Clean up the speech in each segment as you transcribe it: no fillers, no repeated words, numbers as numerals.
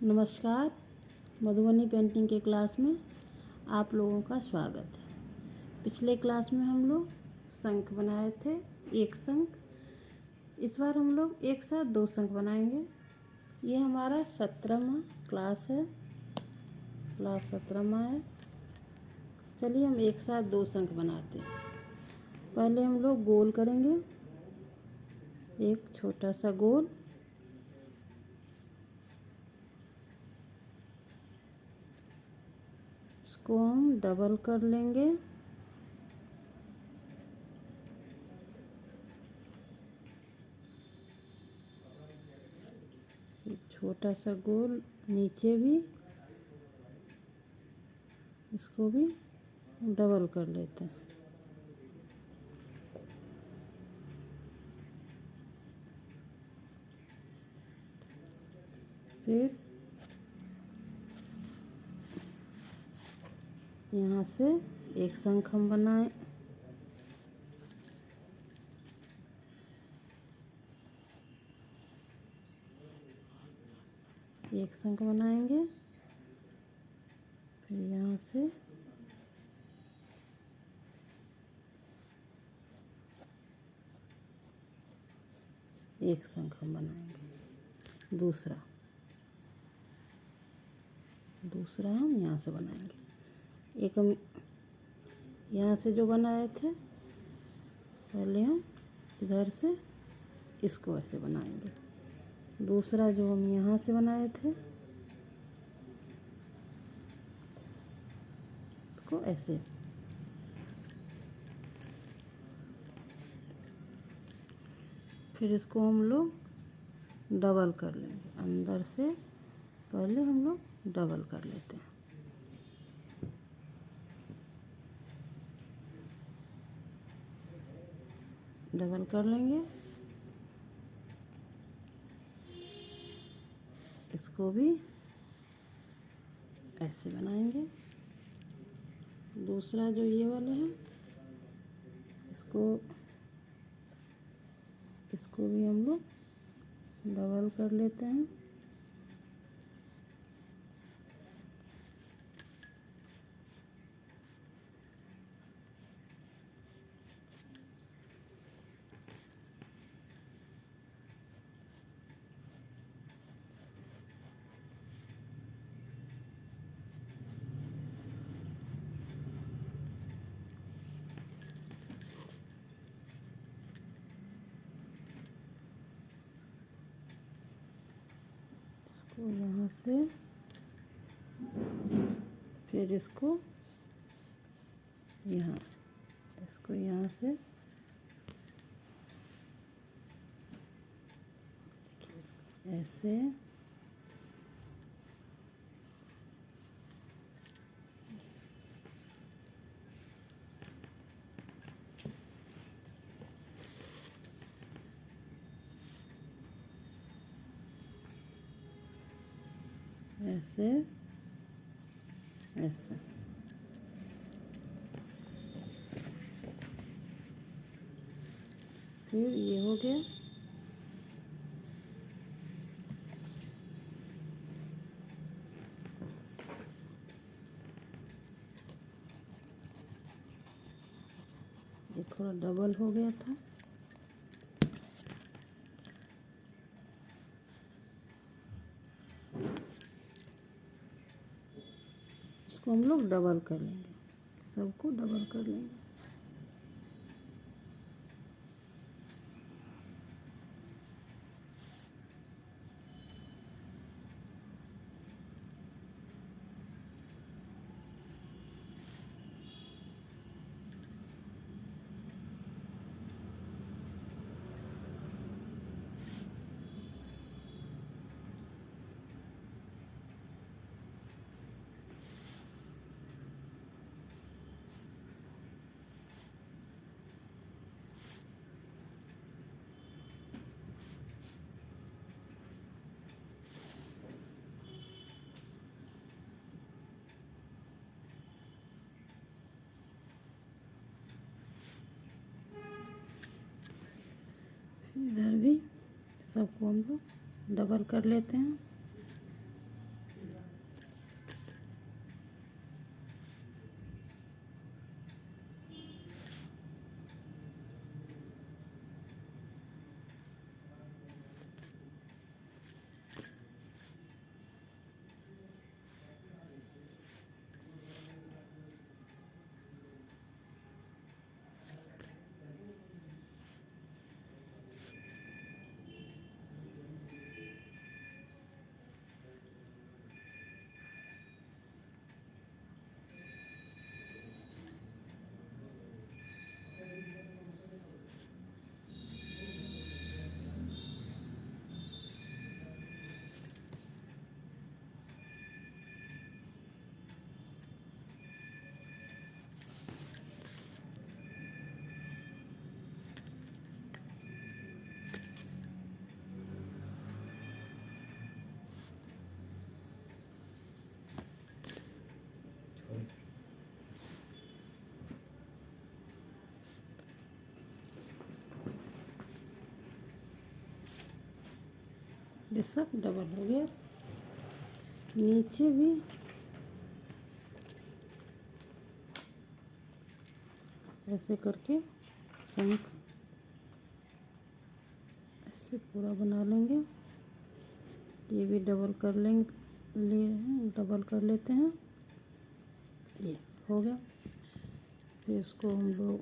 नमस्कार। मधुबनी पेंटिंग के क्लास में आप लोगों का स्वागत है। पिछले क्लास में हम लोग शंख बनाए थे, एक शंख। इस बार हम लोग एक साथ दो शंख बनाएंगे। ये हमारा 17वां क्लास है, क्लास 17वां है। चलिए हम एक साथ दो शंख बनाते हैं। पहले हम लोग गोल करेंगे, एक छोटा सा गोल। इसको हम डबल कर लेंगे। छोटा सा गोल नीचे भी, इसको भी डबल कर लेते हैं। फिर यहाँ से एक शंख हम बनाए, एक शंख बनाएंगे। फिर यहाँ से एक शंख हम बनाएंगे। दूसरा हम यहाँ से बनाएंगे। एक हम यहाँ से जो बनाए थे, पहले हम इधर से इसको ऐसे बनाएंगे। दूसरा जो हम यहाँ से बनाए थे, इसको ऐसे। फिर इसको हम लोग डबल कर लेंगे। अंदर से पहले हम लोग डबल कर लेते हैं। डबल कर लेंगे। इसको भी ऐसे बनाएंगे। दूसरा जो ये वाले हैं, इसको भी हम लोग डबल कर लेते हैं। इसको यहाँ से, फिर इसको यहाँ, इसको यहाँ से ऐसे, ऐसे, ऐसे। फिर ये हो गया। ये थोड़ा डबल हो गया था। इसको हम लोग डबल कर लेंगे, सबको डबल कर लेंगे। इधर भी सबको हम लोग डबल कर लेते हैं। ये सब डबल हो गया। नीचे भी ऐसे करके शंख ऐसे पूरा बना लेंगे। ये भी डबल कर डबल कर लेते हैं। ये हो गया। फिर इसको हम लोग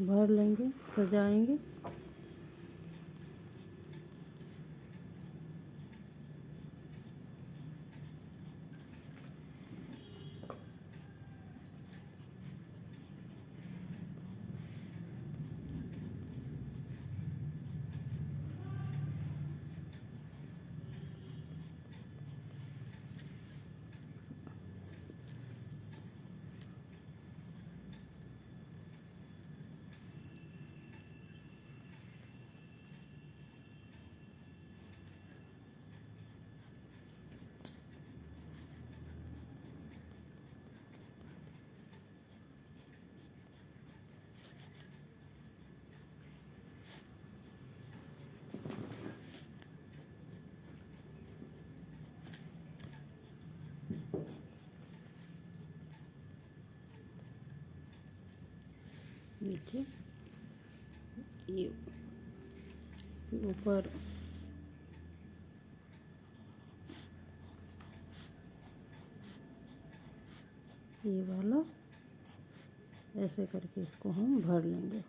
भर लेंगे, सजाएंगे। नीचे ये ऊपर ये वाला ऐसे करके इसको हम भर लेंगे।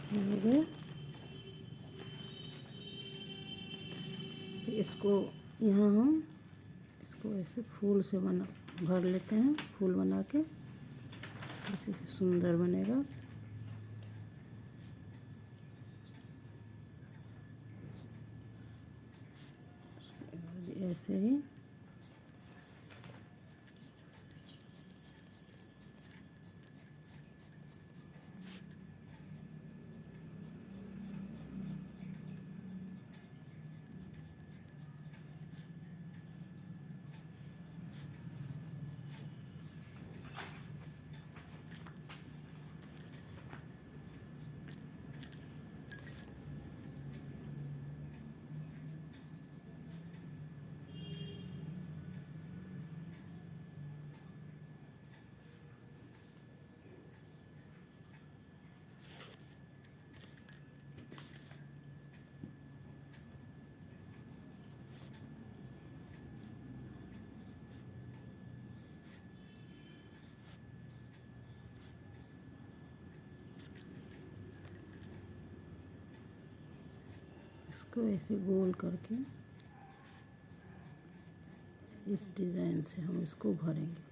हो गया। इसको यहाँ हम इसको ऐसे फूल से भर लेते हैं। फूल बना के इसी से सुंदर बनेगा। ऐसे ही इसको ऐसे गोल करके इस डिज़ाइन से हम इसको भरेंगे।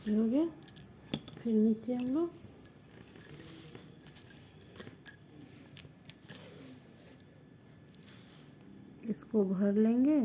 ये हो गया। फिर नीचे हम लोग इसको भर लेंगे।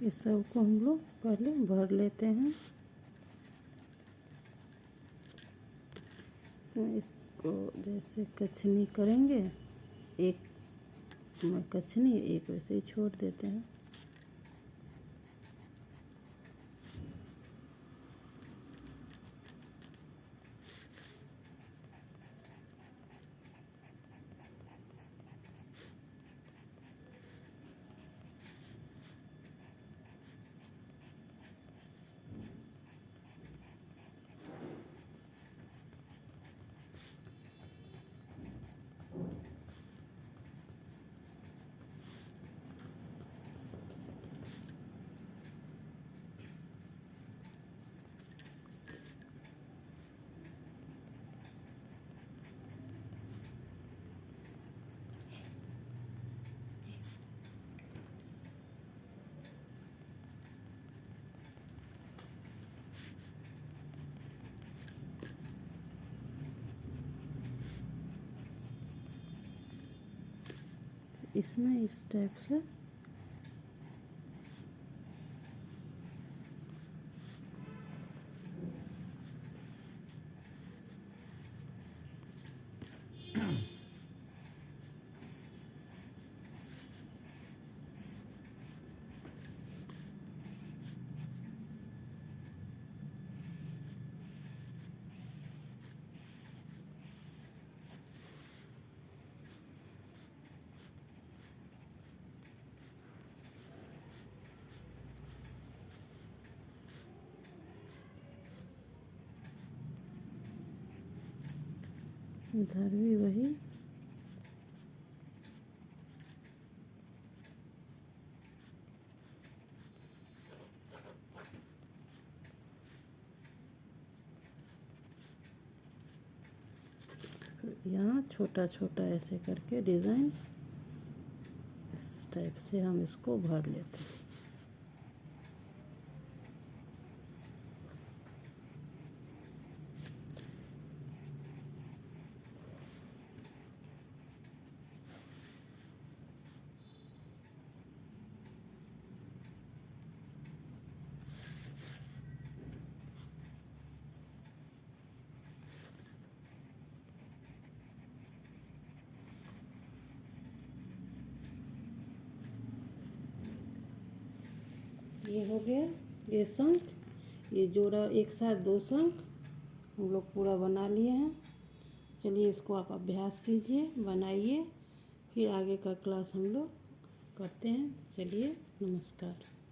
इस सब को हम लोग पहले भर लेते हैं। इसमें इसको जैसे कछनी करेंगे, एक में कछनी एक वैसे ही छोड़ देते हैं। इसमें इस टाइप से इधर भी वही। यहाँ छोटा छोटा ऐसे करके डिज़ाइन इस टाइप से हम इसको भर लेते हैं। ये हो गया, ये शंख, ये जोड़ा एक साथ 2 शंख हम लोग पूरा बना लिए हैं। चलिए इसको आप अभ्यास कीजिए, बनाइए, फिर आगे का क्लास हम लोग करते हैं। चलिए, नमस्कार।